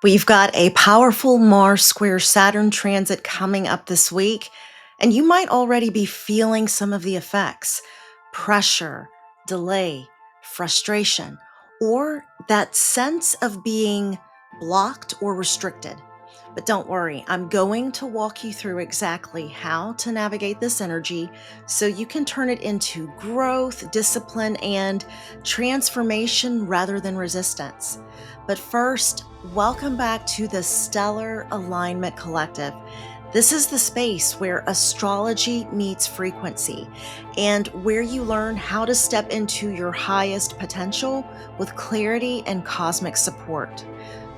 We've got a powerful Mars square Saturn transit coming up this week, and you might already be feeling some of the effects: pressure, delay, frustration, or that sense of being blocked or restricted. But don't worry, I'm going to walk you through exactly how to navigate this energy so you can turn it into growth, discipline, and transformation rather than resistance. But first, welcome back to the Stellar Alignment Collective. This is the space where astrology meets frequency and where you learn how to step into your highest potential with clarity and cosmic support.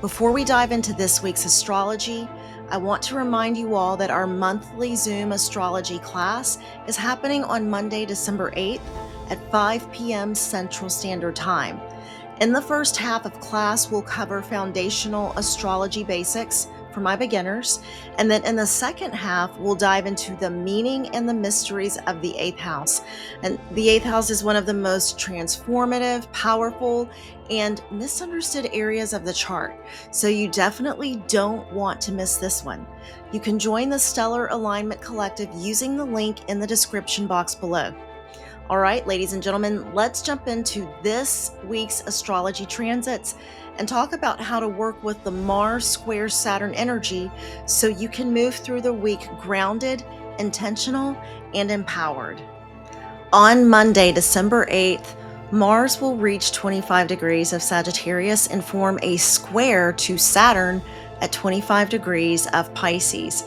Before we dive into this week's astrology, I want to remind you all that our monthly Zoom astrology class is happening on Monday, December 8th at 5 p.m. Central Standard Time. In the first half of class, we'll cover foundational astrology basics for my beginners. And then in the second half, we'll dive into the meaning and the mysteries of the eighth house. And the eighth house is one of the most transformative, powerful, and misunderstood areas of the chart. So you definitely don't want to miss this one. You can join the Stellar Alignment Collective using the link in the description box below. All right, ladies and gentlemen, let's jump into this week's astrology transits and talk about how to work with the Mars square Saturn energy so you can move through the week grounded, intentional, and empowered. On Monday, December 8th, Mars will reach 25 degrees of Sagittarius and form a square to Saturn at 25 degrees of Pisces.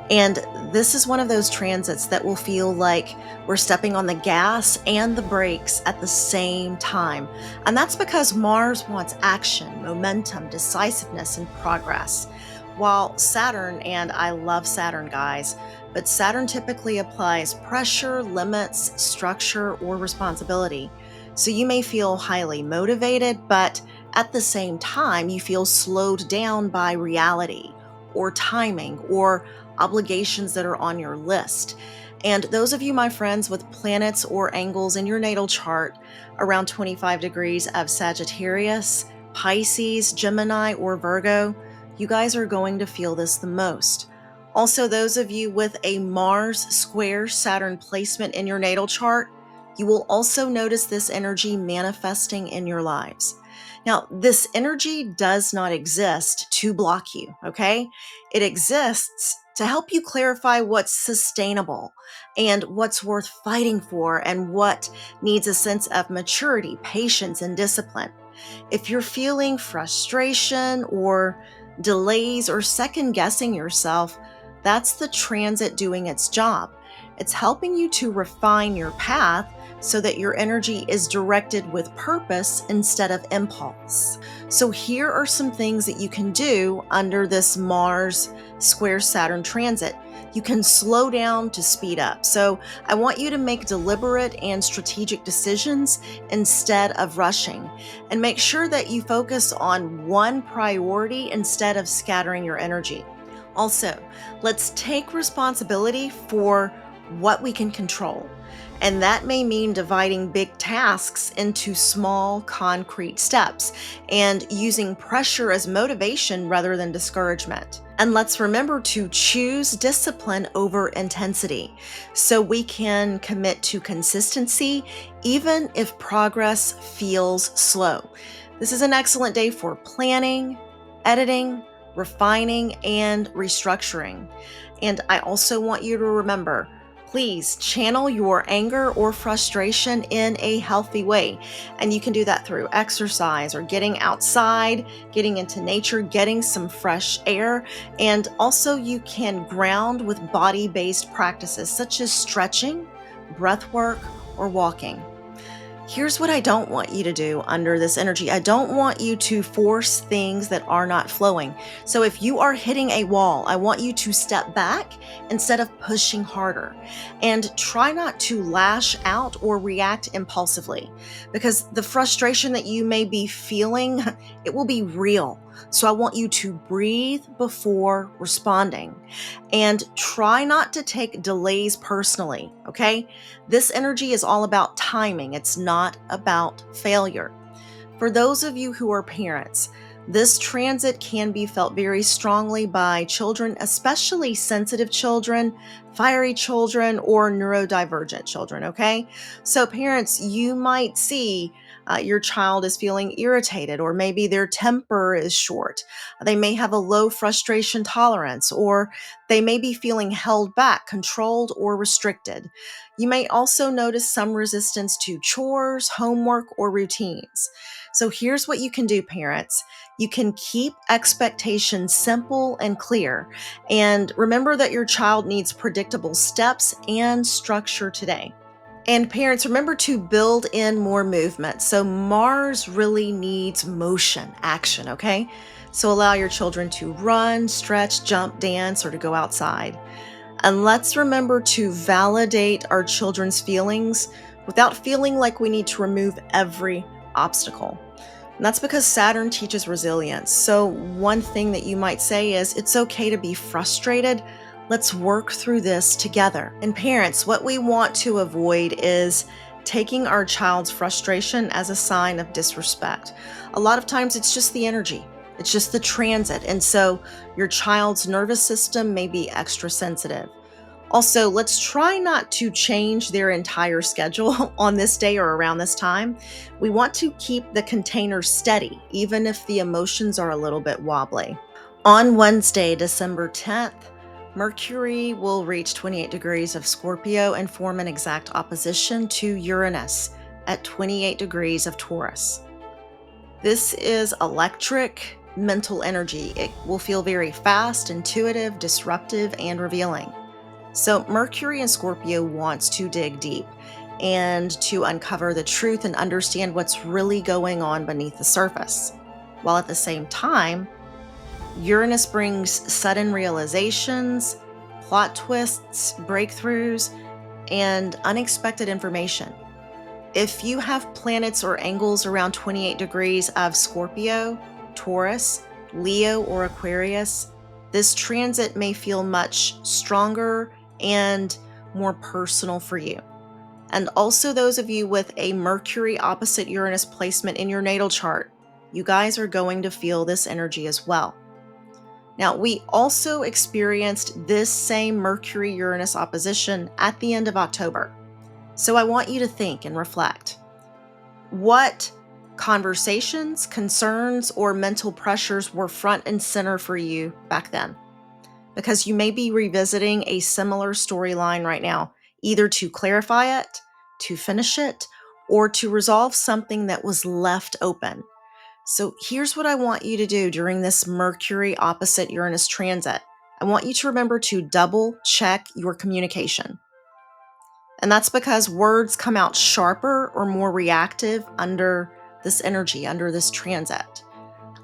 And this is one of those transits that will feel like we're stepping on the gas and the brakes at the same time. And that's because Mars wants action, momentum, decisiveness, and progress. While Saturn, and I love Saturn, guys, but Saturn typically applies pressure, limits, structure, or responsibility. So you may feel highly motivated, but at the same time, you feel slowed down by reality or timing or obligations that are on your list. And those of you, my friends, with planets or angles in your natal chart around 25 degrees of Sagittarius, Pisces, Gemini, or Virgo, you guys are going to feel this the most. Also, those of you with a Mars square Saturn placement in your natal chart, you will also notice this energy manifesting in your lives. Now, this energy does not exist to block you, okay? It exists to help you clarify what's sustainable and what's worth fighting for and what needs a sense of maturity, patience, and discipline. If you're feeling frustration or delays or second guessing yourself, that's the transit doing its job. It's helping you to refine your path so that your energy is directed with purpose instead of impulse. So here are some things that you can do under this Mars square Saturn transit. You can slow down to speed up. So I want you to make deliberate and strategic decisions instead of rushing. And make sure that you focus on one priority instead of scattering your energy. Also, let's take responsibility for what we can control. And that may mean dividing big tasks into small, concrete steps and using pressure as motivation rather than discouragement. And let's remember to choose discipline over intensity so we can commit to consistency even if progress feels slow. This is an excellent day for planning, editing, refining, and restructuring. And I also want you to remember, please channel your anger or frustration in a healthy way. And you can do that through exercise or getting outside, getting into nature, getting some fresh air. And also you can ground with body-based practices such as stretching, breath work, or walking. Here's what I don't want you to do under this energy. I don't want you to force things that are not flowing. So if you are hitting a wall, I want you to step back instead of pushing harder. And try not to lash out or react impulsively, because the frustration that you may be feeling, it will be real. So I want you to breathe before responding and try not to take delays personally, okay? This energy is all about timing. It's not about failure. For those of you who are parents, This transit can be felt very strongly by children, especially sensitive children, fiery children, or neurodivergent children, okay? So, parents, you might see your child is feeling irritated, or maybe their temper is short. They may have a low frustration tolerance, or they may be feeling held back, controlled, or restricted. You may also notice some resistance to chores, homework, or routines. So, here's what you can do, parents. You can keep expectations simple and clear. And remember that your child needs predictable steps and structure today. And parents, remember to build in more movement. So Mars really needs motion, action, okay? So allow your children to run, stretch, jump, dance, or to go outside. And let's remember to validate our children's feelings without feeling like we need to remove every obstacle. And that's because Saturn teaches resilience. So, one thing that you might say is it's okay to be frustrated. Let's work through this together. And parents, what we want to avoid is taking our child's frustration as a sign of disrespect. A lot of times it's just the energy, it's just the transit. And so your child's nervous system may be extra sensitive. Also, let's try not to change their entire schedule on this day or around this time. We want to keep the container steady, even if the emotions are a little bit wobbly. On Wednesday, December 10th, Mercury will reach 28 degrees of Scorpio and form an exact opposition to Uranus at 28 degrees of Taurus. This is electric mental energy. It will feel very fast, intuitive, disruptive, and revealing. So Mercury in Scorpio wants to dig deep and to uncover the truth and understand what's really going on beneath the surface. While at the same time, Uranus brings sudden realizations, plot twists, breakthroughs, and unexpected information. If you have planets or angles around 28 degrees of Scorpio, Taurus, Leo, or Aquarius, this transit may feel much stronger and more personal for you. And also those of you with a Mercury opposite Uranus placement in your natal chart, you guys are going to feel this energy as well. Now, we also experienced this same Mercury-Uranus opposition at the end of October. So I want you to think and reflect. What conversations, concerns, or mental pressures were front and center for you back then? Because you may be revisiting a similar storyline right now, either to clarify it, to finish it, or to resolve something that was left open. So here's what I want you to do during this Mercury opposite Uranus transit. I want you to remember to double check your communication. And that's because words come out sharper or more reactive under this energy, under this transit.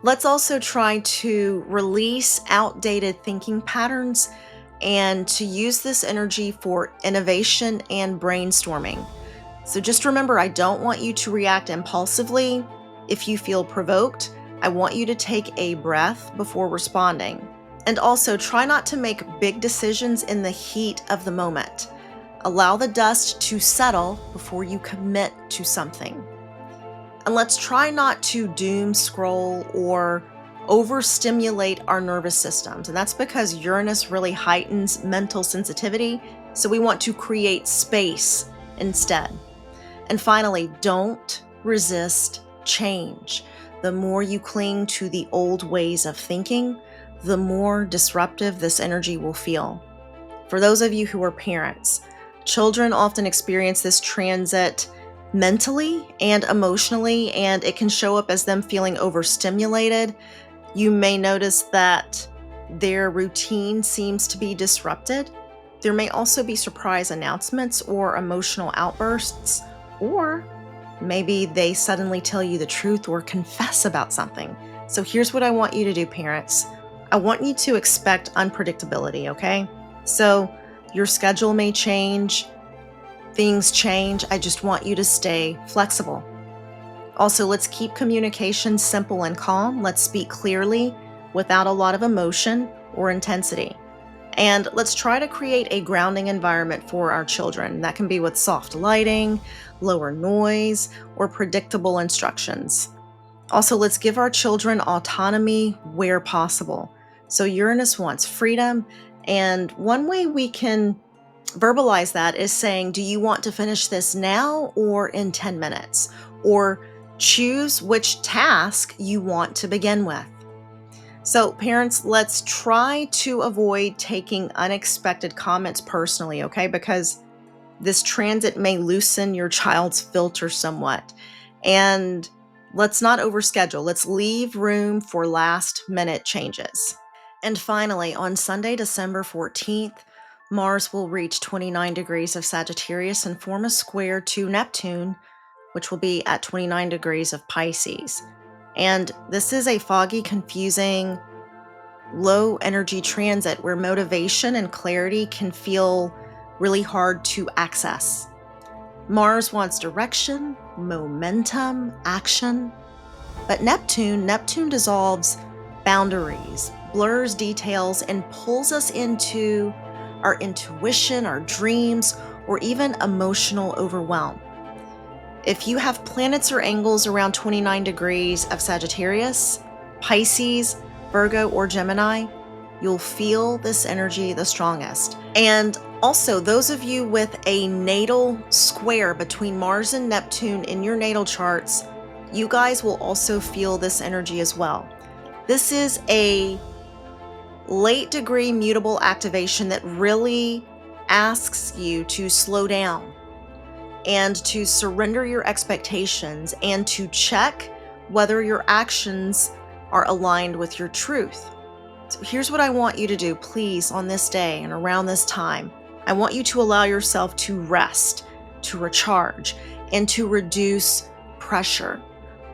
Let's also try to release outdated thinking patterns and to use this energy for innovation and brainstorming. So just remember, I don't want you to react impulsively. If you feel provoked, I want you to take a breath before responding. And also try not to make big decisions in the heat of the moment. Allow the dust to settle before you commit to something. And let's try not to doom scroll or overstimulate our nervous systems. And that's because Uranus really heightens mental sensitivity. So we want to create space instead. And finally, don't resist change. The more you cling to the old ways of thinking, the more disruptive this energy will feel. For those of you who are parents, children often experience this transit mentally and emotionally, and it can show up as them feeling overstimulated. You may notice that their routine seems to be disrupted. There may also be surprise announcements or emotional outbursts, or maybe they suddenly tell you the truth or confess about something. So here's what I want you to do, parents. I want you to expect unpredictability, okay? So your schedule may change, things change. I just want you to stay flexible. Also, let's keep communication simple and calm. Let's speak clearly without a lot of emotion or intensity. And let's try to create a grounding environment for our children. That can be with soft lighting, lower noise, or predictable instructions. Also, let's give our children autonomy where possible. So, Uranus wants freedom. And one way we can verbalize that is saying, do you want to finish this now or in 10 minutes? Or choose which task you want to begin with. So, parents, let's try to avoid taking unexpected comments personally, okay? Because this transit may loosen your child's filter somewhat. And let's not overschedule. Let's leave room for last minute changes. And finally, on Sunday, December 14th, Mars will reach 29 degrees of Sagittarius and form a square to Neptune, which will be at 29 degrees of Pisces. And this is a foggy, confusing, low energy transit where motivation and clarity can feel really hard to access. Mars wants direction, momentum, action. But Neptune dissolves boundaries, blurs details, and pulls us into our intuition, our dreams, or even emotional overwhelm. If you have planets or angles around 29 degrees of Sagittarius, Pisces, Virgo, or Gemini, you'll feel this energy the strongest. And also, those of you with a natal square between Mars and Neptune in your natal charts, you guys will also feel this energy as well. This is a late degree mutable activation that really asks you to slow down and to surrender your expectations and to check whether your actions are aligned with your truth. So here's what I want you to do, please, on this day and around this time. I want you to allow yourself to rest, to recharge, and to reduce pressure.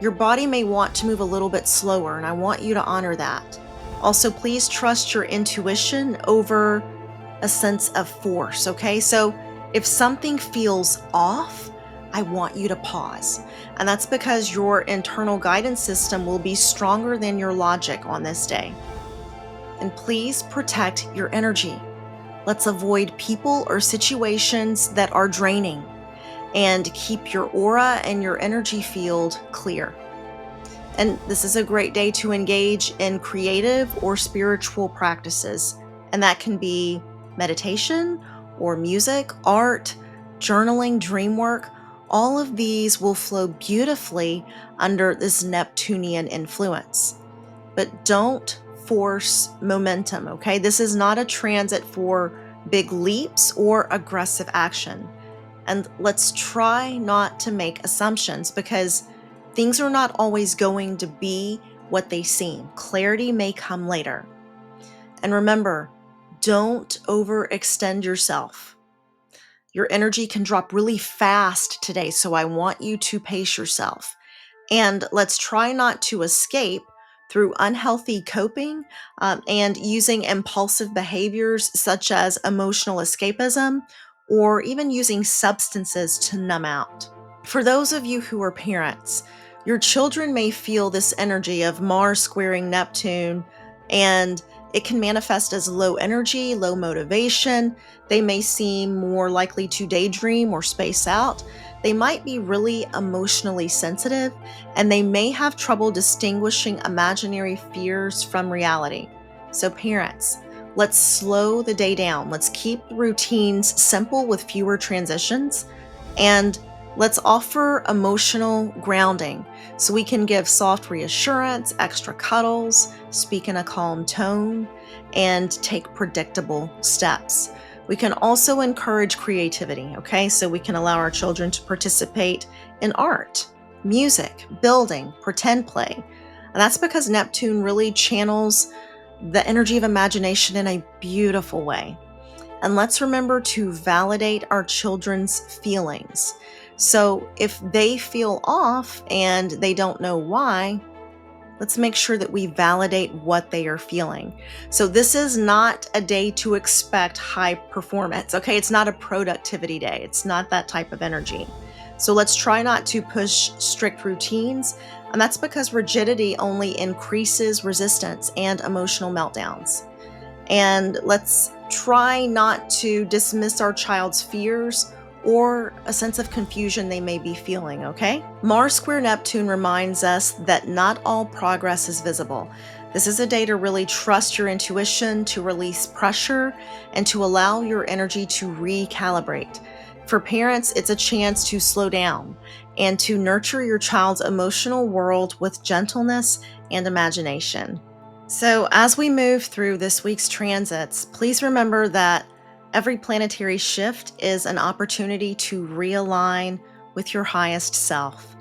Your body may want to move a little bit slower, and I want you to honor that. Also, please trust your intuition over a sense of force, okay? So if something feels off, I want you to pause. And that's because your internal guidance system will be stronger than your logic on this day. And please protect your energy. Let's avoid people or situations that are draining and keep your aura and your energy field clear. And this is a great day to engage in creative or spiritual practices. And that can be meditation or music, art, journaling, dream work. All of these will flow beautifully under this Neptunian influence. But don't force momentum, okay? This is not a transit for big leaps or aggressive action. And let's try not to make assumptions because things are not always going to be what they seem. Clarity may come later. And remember, don't overextend yourself. Your energy can drop really fast today, so I want you to pace yourself. And let's try not to escape through unhealthy coping and using impulsive behaviors such as emotional escapism or even using substances to numb out. For those of you who are parents, your children may feel this energy of Mars squaring Neptune, and it can manifest as low energy, low motivation. They may seem more likely to daydream or space out. They might be really emotionally sensitive, and they may have trouble distinguishing imaginary fears from reality. So parents, let's slow the day down. Let's keep the routines simple with fewer transitions, and let's offer emotional grounding so we can give soft reassurance, extra cuddles, speak in a calm tone, and take predictable steps. We can also encourage creativity, okay? So we can allow our children to participate in art, music, building, pretend play. And that's because Neptune really channels the energy of imagination in a beautiful way. And let's remember to validate our children's feelings. So if they feel off and they don't know why, let's make sure that we validate what they are feeling. So this is not a day to expect high performance, okay? It's not a productivity day. It's not that type of energy. So let's try not to push strict routines. And that's because rigidity only increases resistance and emotional meltdowns. And let's try not to dismiss our child's fears or a sense of confusion they may be feeling, okay? Mars square Neptune reminds us that not all progress is visible. This is a day to really trust your intuition, to release pressure, and to allow your energy to recalibrate. For parents, it's a chance to slow down and to nurture your child's emotional world with gentleness and imagination. So, as we move through this week's transits, please remember that every planetary shift is an opportunity to realign with your highest self.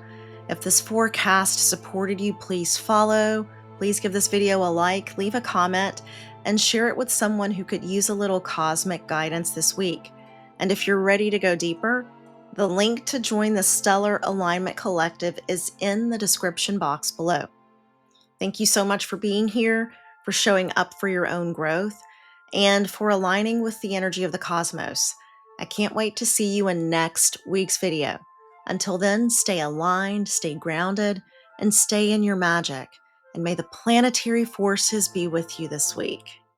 If this forecast supported you, please follow. Please give this video a like, leave a comment, and share it with someone who could use a little cosmic guidance this week. And if you're ready to go deeper, the link to join the Stellar Alignment Collective is in the description box below. Thank you so much for being here, for showing up for your own growth, and for aligning with the energy of the cosmos. I can't wait to see you in next week's video. Until then, stay aligned, stay grounded, and stay in your magic. And may the planetary forces be with you this week.